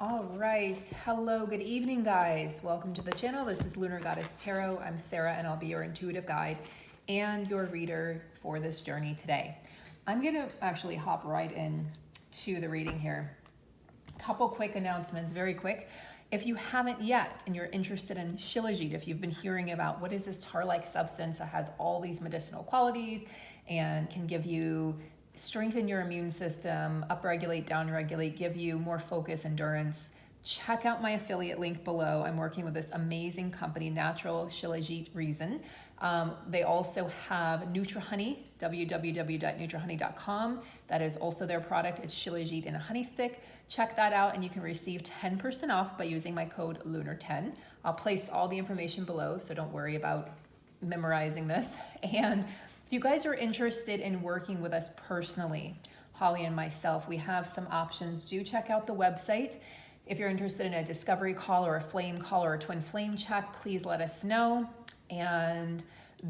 All right. Hello, good evening, guys. Welcome to the channel. This is Lunar Goddess Tarot. I'm Sarah, and I'll be your intuitive guide and your reader for this journey today. I'm going to actually hop right in to the reading here. Couple quick announcements, very quick. If you haven't yet and you're interested in Shilajit, if you've been hearing about what is this tar-like substance that has all these medicinal qualities and can give you strengthen your immune system, upregulate, downregulate, give you more focus, endurance, check out my affiliate link below. I'm working with this amazing company, Natural Shilajit Reason. They also have NutraHoney, www.nutrahoney.com. That is also their product. It's Shilajit in a honey stick. Check that out and you can receive 10% off by using my code LUNAR10. I'll place all the information below, so don't worry about memorizing this. And if you guys are interested in working with us personally, Holly and myself, we have some options. Do check out the website. If you're interested in a discovery call or a flame call or a twin flame check, please let us know. And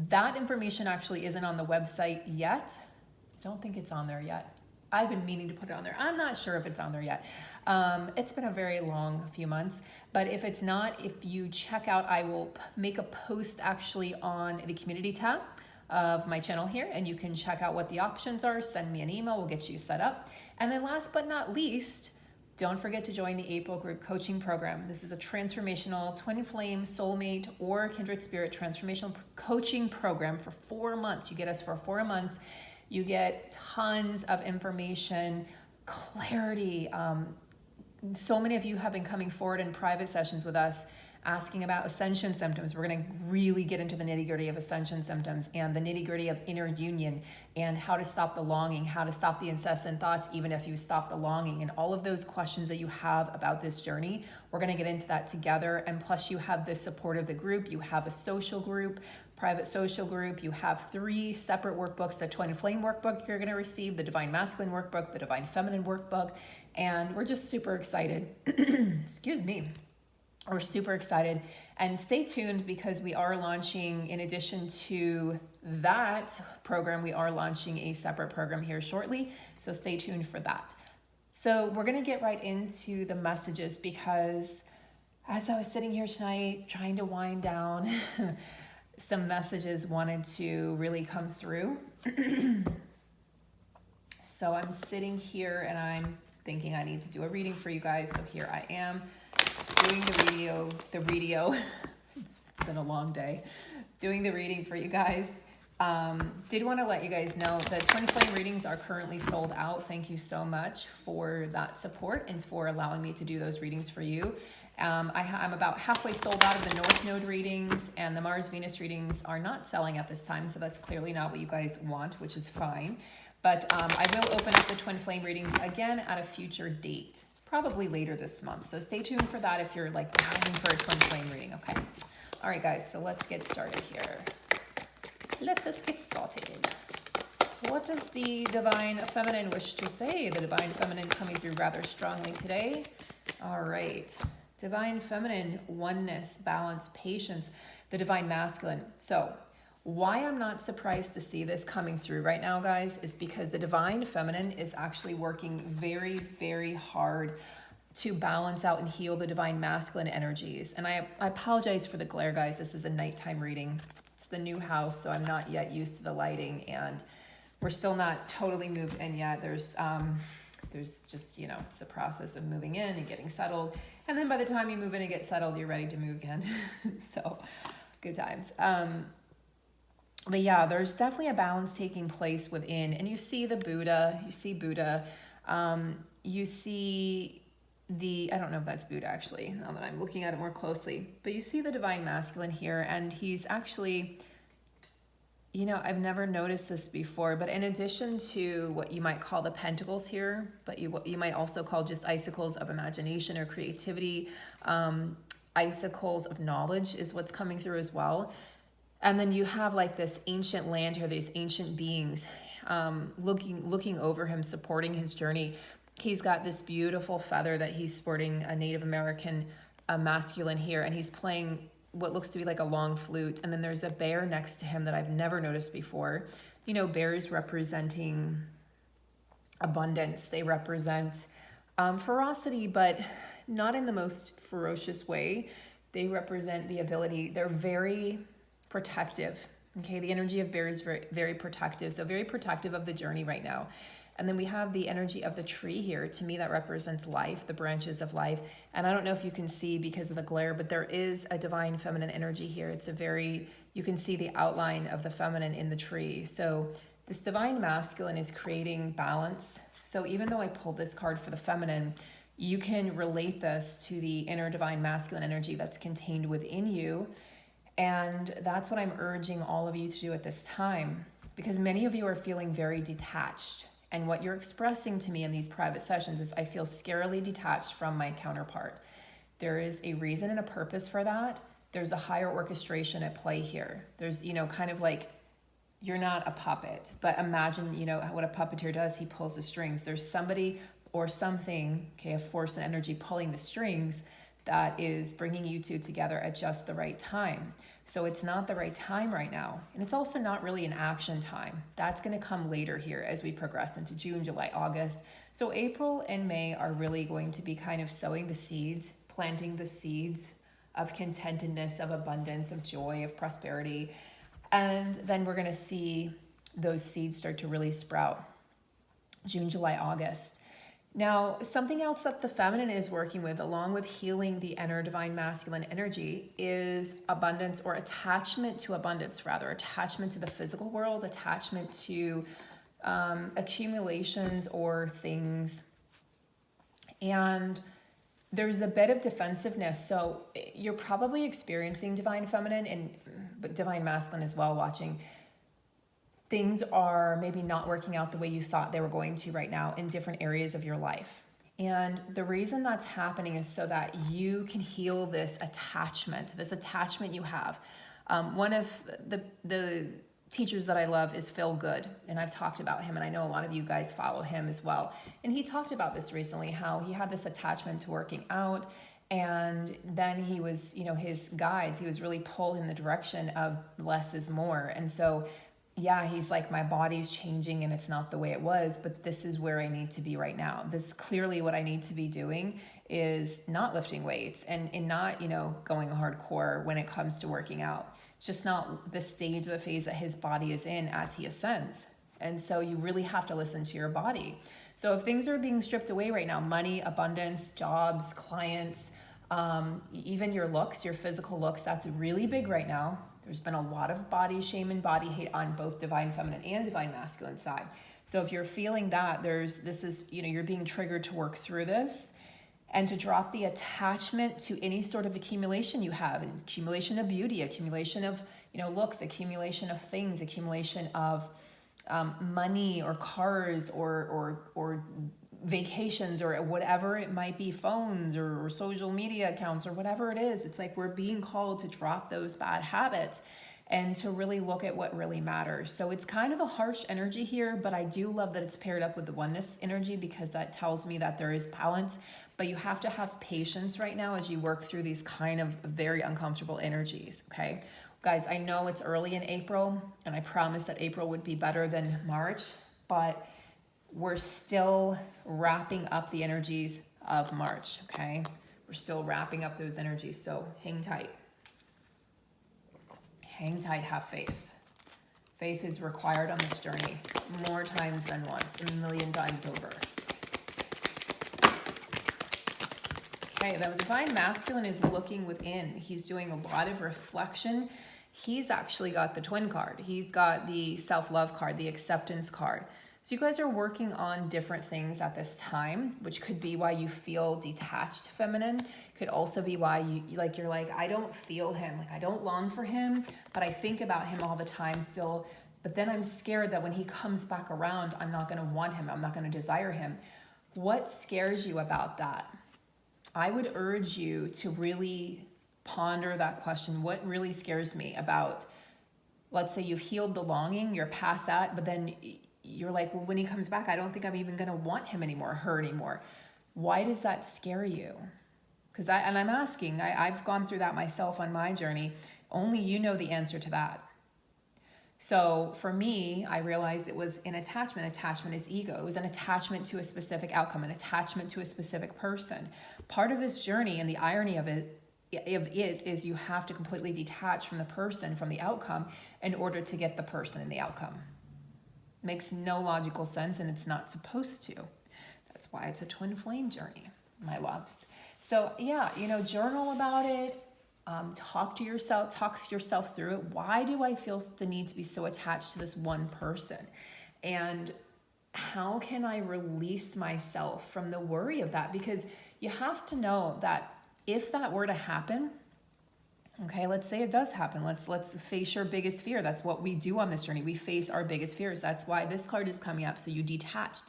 that information actually isn't on the website yet. Don't think it's on there yet. I've been meaning to put it on there. I'm not sure if it's on there yet. It's been a very long few months, but if it's not, if you check out, I will make a post actually on the community tab of my channel here, and you can check out what the options are. Send me an email, we'll get you set up. And then last but not least, don't forget to join the April group coaching program. This is a transformational twin flame, soulmate, or kindred spirit transformational coaching program for 4 months. You get us for 4 months. You get tons of information, clarity. So many of you have been coming forward in private sessions with us asking about ascension symptoms. We're going to really get into the nitty-gritty of ascension symptoms and the nitty-gritty of inner union and how to stop the longing, how to stop the incessant thoughts, even if you stop the longing, and all of those questions that you have about this journey. We're going to get into that together. And plus you have the support of the group. You have a social group, private social group. You have 3 separate workbooks, the twin flame workbook you're going to receive, the divine masculine workbook, the divine feminine workbook. And we're just super excited. Excuse me. We're super excited, and stay tuned because we are launching, in addition to that program, we are launching a separate program here shortly. So stay tuned for that. So we're going to get right into the messages because as I was sitting here tonight trying to wind down, some messages wanted to really come through. So I'm sitting here and I'm thinking I need to do a reading for you guys. So here I am doing the radio. It's been a long day. Doing the reading for you guys. Did want to let you guys know that twin flame readings are currently sold out. Thank you so much for that support and for allowing me to do those readings for you. I'm about halfway sold out of the North Node readings, and the Mars Venus readings are not selling at this time, so that's clearly not what you guys want, which is fine. But I will open up the twin flame readings again at a future date, probably later this month. So stay tuned for that if you're like dying for a twin flame reading. Okay. All right, guys. So let's get started here. Let us get started. What does the divine feminine wish to say? The divine feminine coming through rather strongly today. All right. Divine feminine, oneness, balance, patience. The divine masculine. So why I'm not surprised to see this coming through right now, guys, is because the divine feminine is actually working very, very hard to balance out and heal the divine masculine energies. And I apologize for the glare, guys. This is a nighttime reading. It's the new house, so I'm not yet used to the lighting, and we're still not totally moved in yet. There's just, it's the process of moving in and getting settled. And then by the time you move in and get settled, you're ready to move again. So good times. But yeah, there's definitely a balance taking place within, and you see the Buddha, you see I don't know if that's Buddha actually, now that I'm looking at it more closely, but you see the divine masculine here, and he's actually, I've never noticed this before, but in addition to what you might call the pentacles here, but what you might also call just icicles of imagination or creativity, icicles of knowledge is what's coming through as well. And then you have like this ancient land here, these ancient beings looking over him, supporting his journey. He's got this beautiful feather that he's sporting, a Native American masculine here, and he's playing what looks to be like a long flute. And then there's a bear next to him that I've never noticed before. Bears representing abundance. They represent ferocity, but not in the most ferocious way. They represent the ability, they're very protective. Okay, the energy of bear is very, very protective. So very protective of the journey right now. And then we have the energy of the tree here. To me, that represents life, the branches of life. And I don't know if you can see because of the glare, but there is a divine feminine energy here. It's a very, you can see the outline of the feminine in the tree. So this divine masculine is creating balance. So even though I pulled this card for the feminine, you can relate this to the inner divine masculine energy that's contained within you. And that's what I'm urging all of you to do at this time, because many of you are feeling very detached. And what you're expressing to me in these private sessions is, I feel scarily detached from my counterpart. There is a reason and a purpose for that. There's a higher orchestration at play here. There's, kind of like, you're not a puppet, but imagine, what a puppeteer does. He pulls the strings. There's somebody or something, okay, a force and energy pulling the strings that is bringing you two together at just the right time. So it's not the right time right now. And it's also not really an action time. That's going to come later here as we progress into June, July, August. So April and May are really going to be kind of sowing the seeds, planting the seeds of contentedness, of abundance, of joy, of prosperity. And then we're going to see those seeds start to really sprout June, July, August. Now, something else that the feminine is working with, along with healing the inner divine masculine energy, is abundance, or attachment to abundance, rather. Attachment to the physical world, attachment to accumulations or things. And there's a bit of defensiveness. So you're probably experiencing divine feminine but divine masculine as well, watching. Things are maybe not working out the way you thought they were going to right now in different areas of your life. And the reason that's happening is so that you can heal this attachment you have. One of the teachers that I love is Phil Good, and I've talked about him, and I know a lot of you guys follow him as well. And he talked about this recently, how he had this attachment to working out, and then he was, his guides, he was really pulled in the direction of less is more. And so yeah, he's like, my body's changing and it's not the way it was, but this is where I need to be right now. This is clearly what I need to be doing, is not lifting weights and not, going hardcore when it comes to working out. It's just not the stage or the phase that his body is in as he ascends. And so you really have to listen to your body. So if things are being stripped away right now, money, abundance, jobs, clients, even your looks, your physical looks, that's really big right now. There's been a lot of body shame and body hate on both divine feminine and divine masculine side. So if you're feeling that, you're being triggered to work through this and to drop the attachment to any sort of accumulation you have, an accumulation of beauty, accumulation of, looks, accumulation of things, accumulation of money or cars or vacations or whatever it might be, phones or social media accounts or whatever it is. It's like we're being called to drop those bad habits and to really look at what really matters. So it's kind of a harsh energy here, but I do love that it's paired up with the oneness energy, because that tells me that there is balance. But you have to have patience right now as you work through these kind of very uncomfortable energies, okay? Guys, I know it's early in April, and I promised that April would be better than March, but we're still wrapping up the energies of March, okay? We're still wrapping up those energies, so hang tight. Hang tight, have faith. Faith is required on this journey more times than once, a million times over. Okay, the divine masculine is looking within. He's doing a lot of reflection. He's actually got the twin card. He's got the self-love card, the acceptance card. So you guys are working on different things at this time, which could be why you feel detached feminine. Could also be why you're like, I don't feel him. Like, I don't long for him, but I think about him all the time still. But then I'm scared that when he comes back around, I'm not going to want him. I'm not going to desire him. What scares you about that? I would urge you to really ponder that question. What really scares me about, let's say you've healed the longing, you're past that, but then you're like, well, when he comes back, I don't think I'm even going to want him anymore, her anymore. Why does that scare you? Because I'm asking, I've gone through that myself on my journey. Only you know the answer to that. So for me, I realized it was an attachment. Attachment is ego. It was an attachment to a specific outcome, an attachment to a specific person. Part of this journey, and the irony of it is you have to completely detach from the person, from the outcome, in order to get the person and the outcome. Makes no logical sense, and it's not supposed to. That's why it's a twin flame journey, my loves. So yeah, journal about it. Talk yourself through it. Why do I feel the need to be so attached to this one person? And how can I release myself from the worry of that? Because you have to know that if that were to happen, okay, let's say it does happen. Let's face your biggest fear. That's what we do on this journey. We face our biggest fears. That's why this card is coming up. So you detach.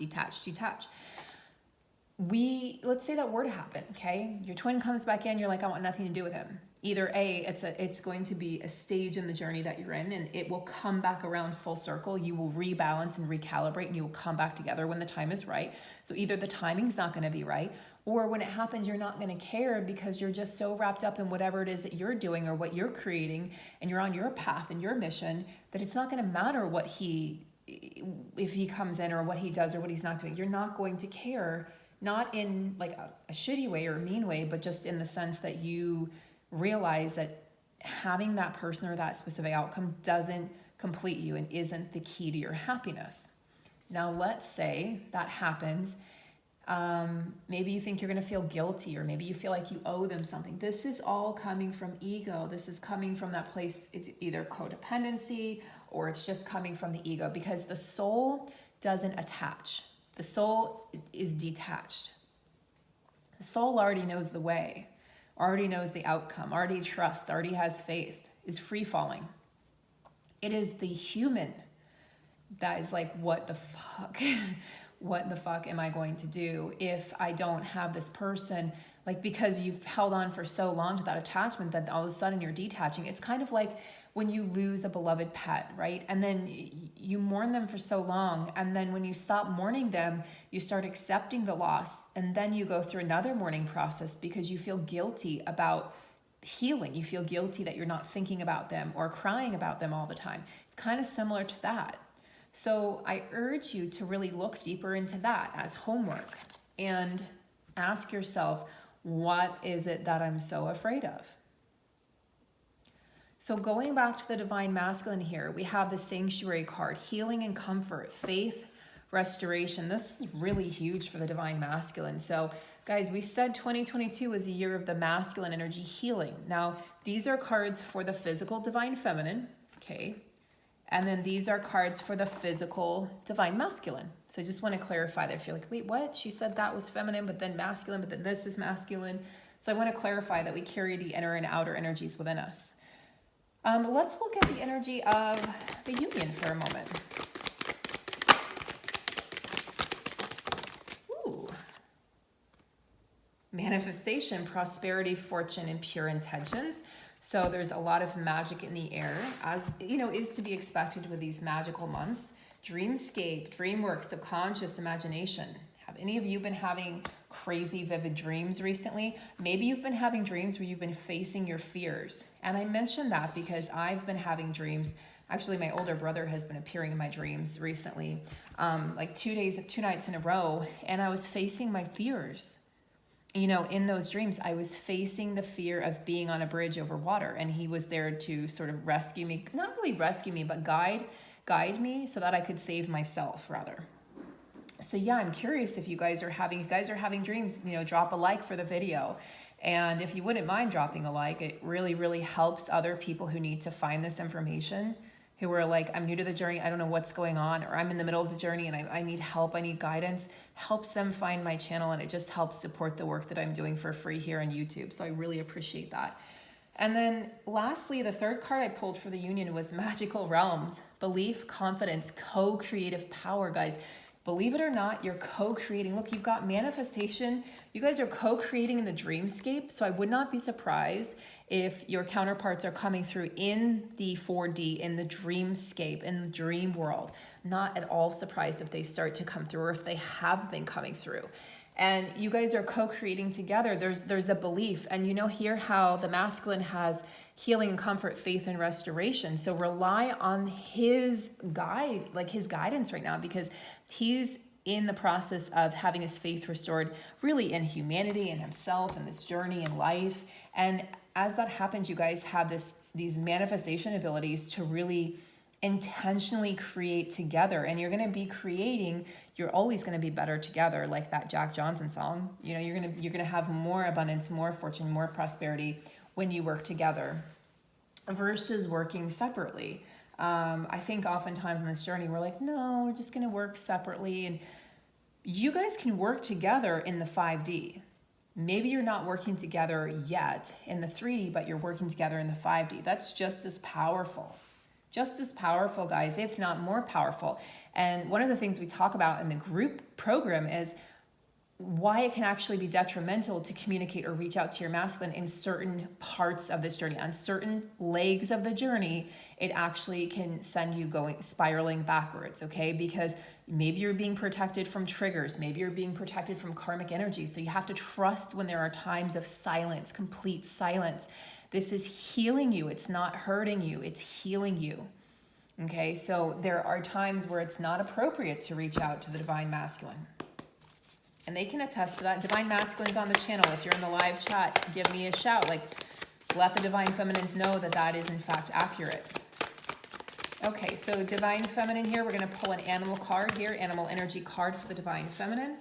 Let's say that were to happen, okay? Your twin comes back in, you're like, I want nothing to do with him. Either A, it's going to be a stage in the journey that you're in, and it will come back around full circle. You will rebalance and recalibrate, and you will come back together when the time is right. So either the timing's not going to be right, or when it happens, you're not going to care because you're just so wrapped up in whatever it is that you're doing or what you're creating, and you're on your path and your mission, that it's not going to matter if he comes in or what he does or what he's not doing. You're not going to care, not in like a shitty way or a mean way, but just in the sense that you realize that having that person or that specific outcome doesn't complete you and isn't the key to your happiness. Now, let's say that happens. Maybe you think you're going to feel guilty, or maybe you feel like you owe them something. This is all coming from ego. This is coming from that place. It's either codependency or it's just coming from the ego, because the soul doesn't attach. The soul is detached. The soul already knows the way, already knows the outcome, already trusts, already has faith, is free falling. It is the human that is like, what the fuck? What the fuck am I going to do if I don't have this person? Like, because you've held on for so long to that attachment that all of a sudden you're detaching. It's kind of like when you lose a beloved pet, right? And then you mourn them for so long. And then when you stop mourning them, you start accepting the loss. And then you go through another mourning process because you feel guilty about healing. You feel guilty that you're not thinking about them or crying about them all the time. It's kind of similar to that. So I urge you to really look deeper into that as homework and ask yourself, what is it that I'm so afraid of? So going back to the Divine Masculine here, we have the Sanctuary card, healing and comfort, faith, restoration. This is really huge for the Divine Masculine. So guys, we said 2022 was a year of the masculine energy healing. Now, these are cards for the physical Divine Feminine, okay? And then these are cards for the physical Divine Masculine. So I just want to clarify that if you're like, wait, what? She said that was feminine, but then masculine, but then this is masculine. So I want to clarify that we carry the inner and outer energies within us. Let's look at the energy of the union for a moment. Ooh. Manifestation, prosperity, fortune, and pure intentions. So there's a lot of magic in the air, as you know, is to be expected with these magical months. Dreamscape, dream work, subconscious, imagination. Have any of you been having crazy vivid dreams recently? Maybe you've been having dreams where you've been facing your fears. And I mention that because I've been having dreams. Actually, my older brother has been appearing in my dreams recently, like 2 nights in a row. And I was facing my fears. You know, in those dreams, I was facing the fear of being on a bridge over water, and he was there to sort of rescue me, not really rescue me, but guide me so that I could save myself, rather. So yeah, I'm curious if you guys are having dreams, you know, drop a like for the video. And if you wouldn't mind dropping a like, it really, really helps other people who need to find this information, who are like, I'm new to the journey, I don't know what's going on, or I'm in the middle of the journey and I need help, I need guidance. Helps them find my channel, and it just helps support the work that I'm doing for free here on YouTube. So I really appreciate that. And then lastly, the third card I pulled for the union was Magical Realms. Belief, confidence, co-creative power, guys. Believe it or not, you're co-creating. Look, you've got manifestation. You guys are co-creating in the dreamscape. So I would not be surprised if your counterparts are coming through in the 4D, in the dreamscape, in the dream world. Not at all surprised if they start to come through, or if they have been coming through. and you guys are co-creating together. There's a belief, and you know here how the masculine has healing and comfort, faith and restoration. So rely on his guide, like his guidance right now, because he's in the process of having his faith restored, really in humanity and himself and this journey in life. And as that happens, you guys have these manifestation abilities to really intentionally create together, and you're going to be creating, you're always going to be better together, like that Jack Johnson song. You know, you're going to have more abundance, more fortune, more prosperity when you work together versus working separately. I think oftentimes in this journey we're like, no, we're just going to work separately, and you guys can work together in the 5D. Maybe you're not working together yet in the 3D, but you're working together in the 5D. That's just as powerful. Just as powerful, guys, if not more powerful. And one of the things we talk about in the group program is why it can actually be detrimental to communicate or reach out to your masculine in certain parts of this journey. On certain legs of the journey, it actually can send you spiraling backwards, okay? Because maybe you're being protected from triggers. Maybe you're being protected from karmic energy. So you have to trust when there are times of silence, complete silence. This is healing you. It's not hurting you. It's healing you. Okay, so there are times where it's not appropriate to reach out to the divine masculine. And they can attest to that. Divine masculines on the channel, if you're in the live chat, give me a shout. Like, let the divine feminines know that that is in fact accurate. Okay, so divine feminine here, we're going to pull an animal card here, animal energy card for the divine feminine.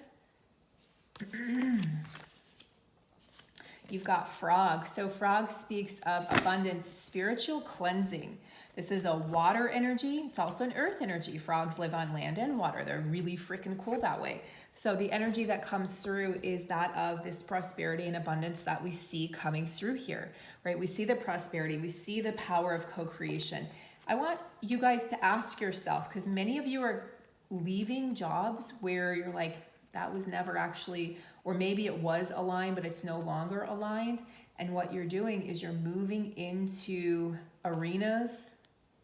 You've got frog. So frog speaks of abundance, spiritual cleansing. This is a water energy. It's also an earth energy. Frogs live on land and water. They're really freaking cool that way. So the energy that comes through is that of this prosperity and abundance that we see coming through here, right? We see the prosperity. We see the power of co-creation. I want you guys to ask yourself, because many of you are leaving jobs where you're like, that was never actually, or maybe it was aligned, but it's no longer aligned. And what you're doing is you're moving into arenas,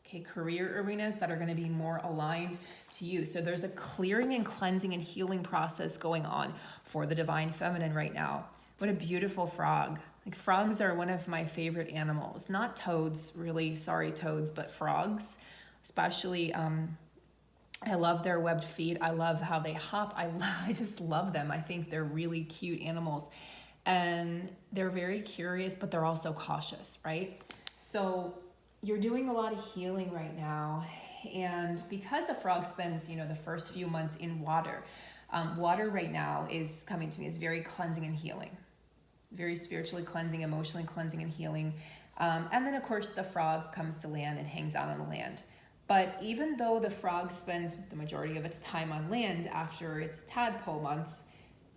okay, career arenas that are going to be more aligned to you. So there's a clearing and cleansing and healing process going on for the divine feminine right now. What a beautiful frog. Like, frogs are one of my favorite animals. Not toads, really, sorry toads, but frogs, especially, I love their webbed feet. I love how they hop. I just love them. I think they're really cute animals, and they're very curious, but they're also cautious, right? So you're doing a lot of healing right now. And because the frog spends, you know, the first few months in water, water right now is coming to me as very cleansing and healing, very spiritually cleansing, emotionally cleansing and healing. And then of course the frog comes to land and hangs out on the land. But even though the frog spends the majority of its time on land after its tadpole months,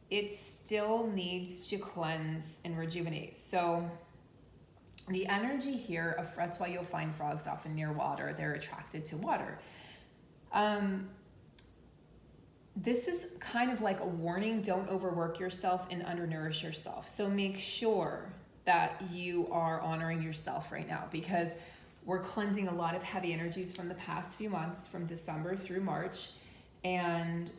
it still needs to cleanse and rejuvenate. So the energy here, that's why you'll find frogs often near water. They're attracted to water. This is kind of like a warning. Don't overwork yourself and undernourish yourself. So make sure that you are honoring yourself right now, because we're cleansing a lot of heavy energies from the past few months, from December through March. And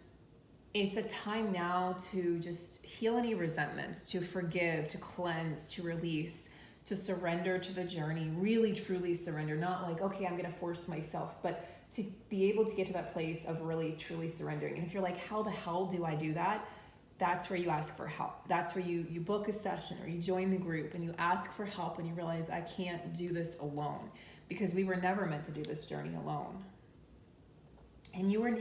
it's a time now to just heal any resentments, to forgive, to cleanse, to release, to surrender to the journey, really truly surrender. Not like, okay, I'm gonna force myself, but to be able to get to that place of really truly surrendering. And if you're like, how the hell do I do that? That's where you ask for help. That's where you book a session, or you join the group and you ask for help, and you realize, I can't do this alone, because we were never meant to do this journey alone. And you were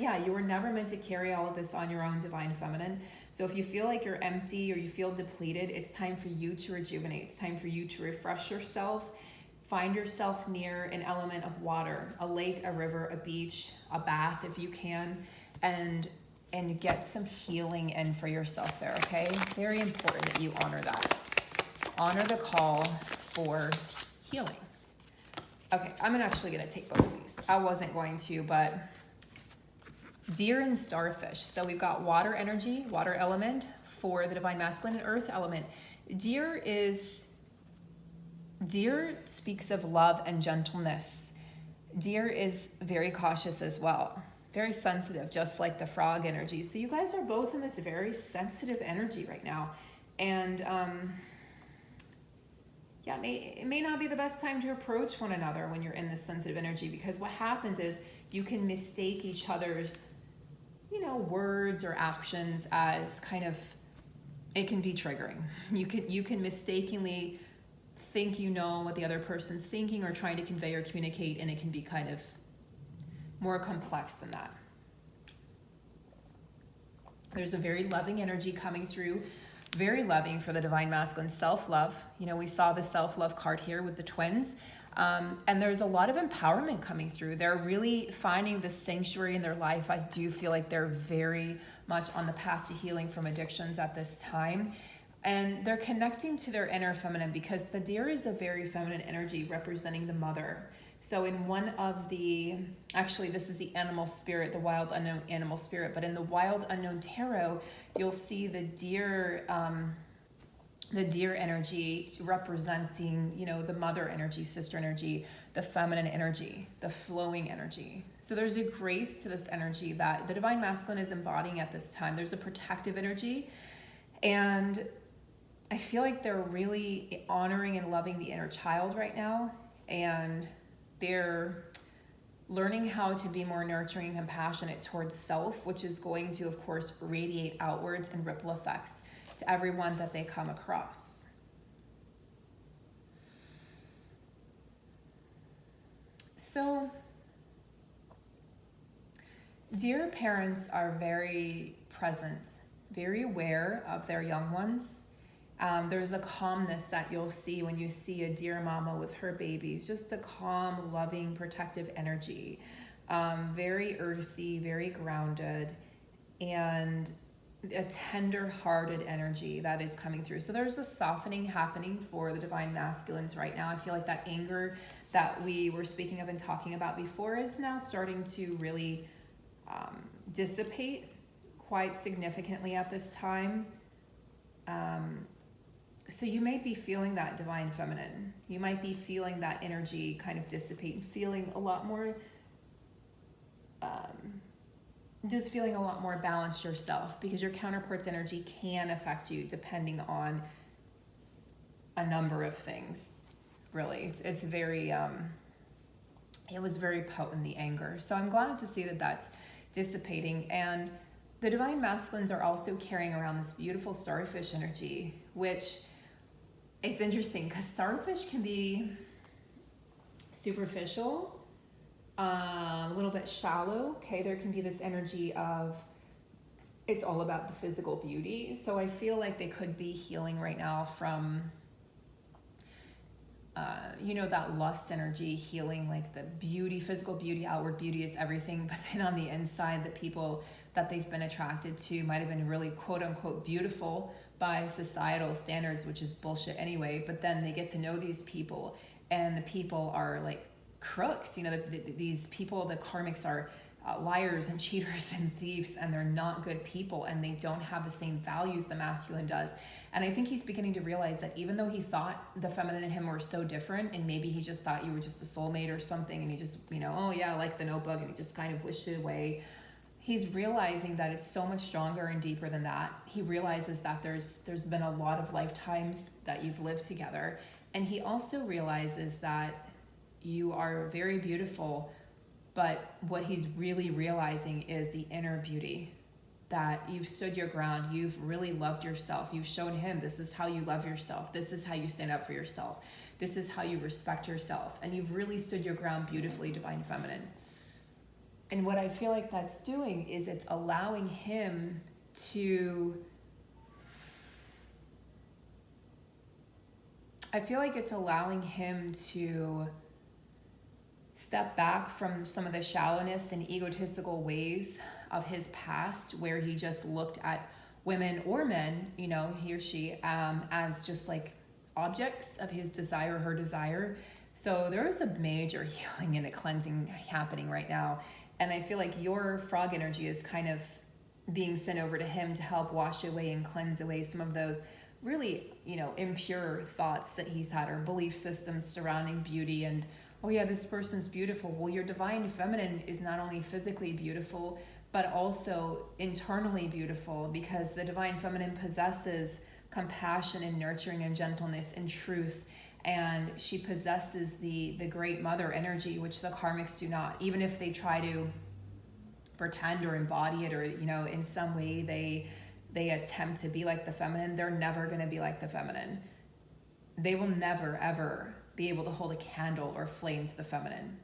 never meant to carry all of this on your own, divine feminine. So if you feel like you're empty or you feel depleted, it's time for you to rejuvenate. It's time for you to refresh yourself. Find yourself near an element of water, a lake, a river, a beach, a bath if you can, and get some healing in for yourself there, okay? Very important that you honor that. Honor the call for healing. Okay, I'm actually gonna take both of these. I wasn't going to, but deer and starfish. So we've got water energy, water element for the divine masculine, and earth element. Deer speaks of love and gentleness. Deer is very cautious as well. very sensitive, just like the frog energy. So you guys are both in this very sensitive energy right now. And yeah, it may not be the best time to approach one another when you're in this sensitive energy, because what happens is you can mistake each other's, you know, words or actions as kind of, it can be triggering. You can mistakenly think you know what the other person's thinking or trying to convey or communicate, and it can be kind of more complex than that. There's a very loving energy coming through, very loving for the divine masculine, self-love. You know, we saw the self-love card here with the twins. And there's a lot of empowerment coming through. They're really finding the sanctuary in their life. I do feel like they're very much on the path to healing from addictions at this time. And they're connecting to their inner feminine, because the deer is a very feminine energy representing the mother. So in one of the, actually this is the animal spirit, the wild unknown animal spirit, but in the wild unknown tarot, you'll see the deer energy representing, you know, the mother energy, sister energy, the feminine energy, the flowing energy. So there's a grace to this energy that the divine masculine is embodying at this time. There's a protective energy, and I feel like they're really honoring and loving the inner child right now, and they're learning how to be more nurturing and compassionate towards self, which is going to, of course, radiate outwards and ripple effects to everyone that they come across. So, dear parents are very present, very aware of their young ones. There's a calmness that you'll see when you see a deer mama with her babies, just a calm, loving, protective energy, very earthy, very grounded, and a tender-hearted energy that is coming through. So there's a softening happening for the divine masculines right now. I feel like that anger that we were speaking of and talking about before is now starting to really dissipate quite significantly at this time. So you may be feeling that divine feminine. You might be feeling that energy kind of dissipate and feeling a lot more, just feeling a lot more balanced yourself, because your counterparts energy can affect you depending on a number of things. Really, it's very, it was very potent, the anger. So I'm glad to see that that's dissipating. And the divine masculines are also carrying around this beautiful starfish energy, which it's interesting because starfish can be superficial, a little bit shallow. Okay, there can be this energy of it's all about the physical beauty. So I feel like they could be healing right now from, you know, that lust energy, healing like the beauty, physical beauty, outward beauty is everything. But then on the inside, the people that they've been attracted to might have been really quote unquote beautiful by societal standards, which is bullshit anyway. But then they get to know these people, and the people are like crooks. You know, these people, the karmics are liars and cheaters and thieves, and they're not good people, and they don't have the same values the masculine does. And I think he's beginning to realize that even though he thought the feminine and him were so different, and maybe he just thought you were just a soulmate or something, and he just, you know, oh yeah, I like the Notebook, and he just kind of wished it away. He's realizing that it's so much stronger and deeper than that. He realizes that there's been a lot of lifetimes that you've lived together. And he also realizes that you are very beautiful, but what he's really realizing is the inner beauty, that you've stood your ground, you've really loved yourself. You've shown him this is how you love yourself. This is how you stand up for yourself. This is how you respect yourself. And you've really stood your ground beautifully, divine feminine. And what I feel like that's doing is it's allowing him to, I feel like it's allowing him to step back from some of the shallowness and egotistical ways of his past, where he just looked at women or men, you know, he or she, as just like objects of his desire, her desire. So there is a major healing and a cleansing happening right now. And I feel like your frog energy is kind of being sent over to him to help wash away and cleanse away some of those really, you know, impure thoughts that he's had, or belief systems surrounding beauty and oh yeah, this person's beautiful. Well, your divine feminine is not only physically beautiful, but also internally beautiful, because the divine feminine possesses compassion and nurturing and gentleness and truth. And she possesses the great mother energy, which the karmics do not. Even if they try to pretend or embody it, or, you know, in some way they attempt to be like the feminine, they're never going to be like the feminine. They will never, ever be able to hold a candle or flame to the feminine.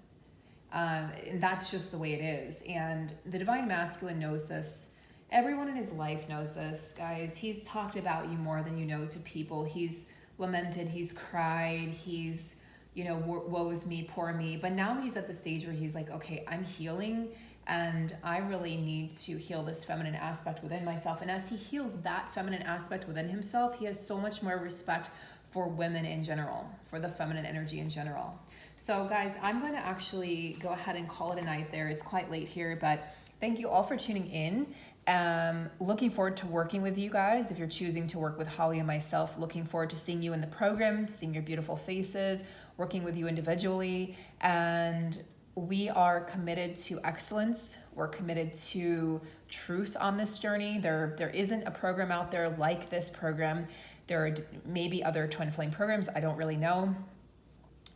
And that's just the way it is. And the divine masculine knows this. Everyone in his life knows this, guys. He's talked about you more than you know to people. He's lamented, he's cried, he's, you know, woe is me, poor me. But now he's at the stage where he's like, okay, I'm healing, and I really need to heal this feminine aspect within myself. And as he heals that feminine aspect within himself, he has so much more respect for women in general, for the feminine energy in general. So guys, I'm going to actually go ahead and call it a night there. It's quite late here, but thank you all for tuning in. Looking forward to working with you guys. If you're choosing to work with Holly and myself, looking forward to seeing you in the program, seeing your beautiful faces, working with you individually. And we are committed to excellence. We're committed to truth on this journey. There isn't a program out there like this program. There are maybe other twin flame programs, I don't really know.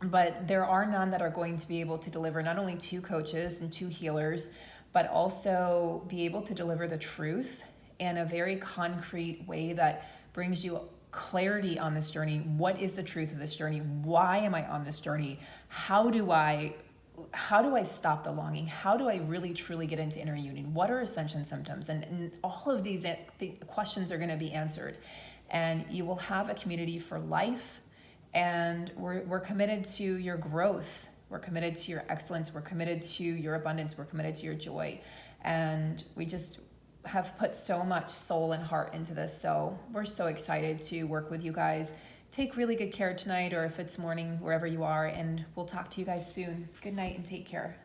But there are none that are going to be able to deliver not only 2 coaches and 2 healers, but also be able to deliver the truth in a very concrete way that brings you clarity on this journey. What is the truth of this journey? Why am I on this journey? How do I stop the longing? How do I really truly get into inner union? What are ascension symptoms? And all of these questions are going to be answered. And you will have a community for life. And we're committed to your growth. We're committed to your excellence. We're committed to your abundance. We're committed to your joy. And we just have put so much soul and heart into this. So we're so excited to work with you guys. Take really good care tonight, or if it's morning, wherever you are. And we'll talk to you guys soon. Good night and take care.